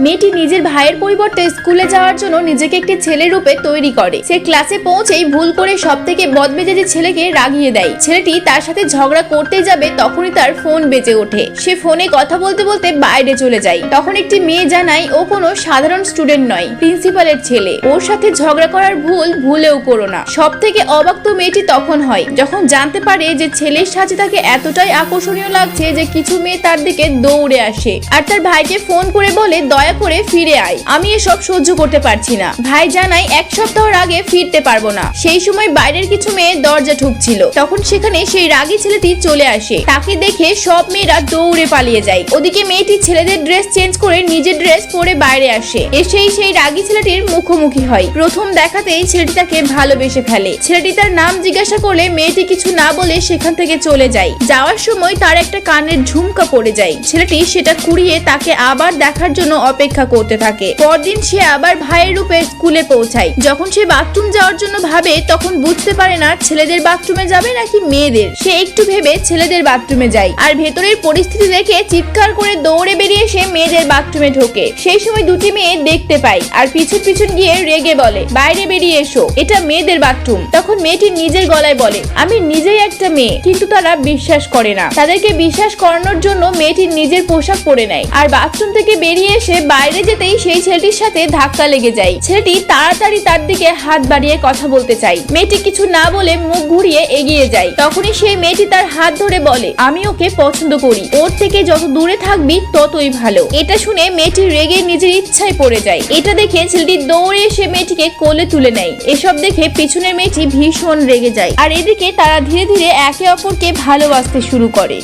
মেয়েটি নিজের ভাইয়ের পরিবর্তে স্কুলে যাওয়ার জন্য নিজেকে একটি ছেলের রূপে তৈরি করে। সে ক্লাসে পৌঁছেই ভুল করে সবথেকে বদমেজাজি ছেলেকে রাগিয়ে দেয়। ছেলেটি তার সাথে ঝগড়া করতে যাবে, তখনই তার ফোন বেজে ওঠে। সে ফোনে কথা বলতে বলতে বাইরে চলে যায়। তখন একটি মেয়ে জানায় ও কোনো সাধারণ স্টুডেন্ট নয়, প্রিন্সিপালের ছেলে। ওর সাথে ঝগড়া করার ভুল ভুলেও করো না। সব থেকে অবাক তো মেয়েটি তখন হয় যখন জানতে পারে যে ছেলের সাথে তাকে এতটাই আকর্ষণীয় লাগছে যে কিছু মেয়ে তার দিকে দৌড়ে আসে আর তার ভাইকে ফোন করে বলে দয়া করে ফিরে আয়, আমি এসব সহ্য করতে পারছি না। ভাই জানায় এক সপ্তাহের আগে ফিরতে পারবো না। সেই সময় বাইরের কিছু মেয়ে দরজা ঠুকছিল, তখন সেখানে সেই রাগী ছেলেটি চলে আসে। তাকে দেখে সব মেয়েরা দৌড়ে পালিয়ে যায়। ওদিকে মেয়েটি ছেলেদের ড্রেস চেঞ্জ করে নিজের ড্রেস পরে বাইরে আসে। এসেই সেই রাগী ছেলেটির মুখোমুখি হয়। প্রথম দেখাতেই ছেলেটি তাকে ভালোবেসে ফেলে। ছেলেটি তার নাম জিজ্ঞাসা করলে মেয়েটি কিছু না বলে সেখান থেকে চলে যায়। যাওয়ার সময় তার একটা কানের ঝুমকা পড়ে যায়। ছেলেটি সেটা কুড়িয়ে তাকে আবার দেখার জন্য অপেক্ষা করতে থাকে। পরদিন সে আবার ভাইয়ের রূপে স্কুলে পৌঁছায়। যখন সে বাথরুম যাওয়ার জন্য ভাবে তখন বুঝতে পারে না ছেলেদের বাথরুমে যাবে নাকি মেয়েদের। সে একটু ভেবে ছেলেদের বাথরুমে যায় আর ভেতরের পরিস্থিতি দেখে চিৎকার করে দৌড়ে বেরিয়ে এসে মেয়েদের বাথরুমে ঢোকে। সেই সময় দুটি মেয়ে দেখতে পায় আর পিছন পিছন গিয়ে রেগে বলে বাইরে বেরিয়ে এসো, এটা মেয়েদের বাথরুম। তখন মেয়েটি নিজের গলায় বলে আমি নিজেই একটা মেয়ে, কিন্তু তারা বিশ্বাস করে না। তাদেরকে বিশ্বাস করানোর জন্য মেয়েটি নিজের পোশাক পরে নেয় আর বাথরুম থেকে বেরিয়ে এসে বাইরে যেতেই সেই ছেলেটির সাথে ধাক্কা লেগে যায়। ছেলেটি তাড়াতাড়ি তার দিকে হাত বাড়িয়ে কথা বলতে চায়। মেয়েটি কিছু না বলে মুখ ঘুরিয়ে এগিয়ে যায়। তখনই সেই মেয়েটি তার হাত ধরে বলে আমি ওকে পছন্দ করি, ওর থেকে যত দূরে থাকবি ততই ভালো। এটা শুনে মেয়েটি রেগে নিজের ইচ্ছায় পড়ে যায়। এটা দেখে ছেলেটি দৌড়ে এসে মেয়েটিকে কোলে তুলে নেয়। এসব দেখে পিছনের মেয়েটি ভীষণ রেগে যায় আর এদিকে তারা ধীরে ধীরে একে অপরকে ভালোবাসতে শুরু করে।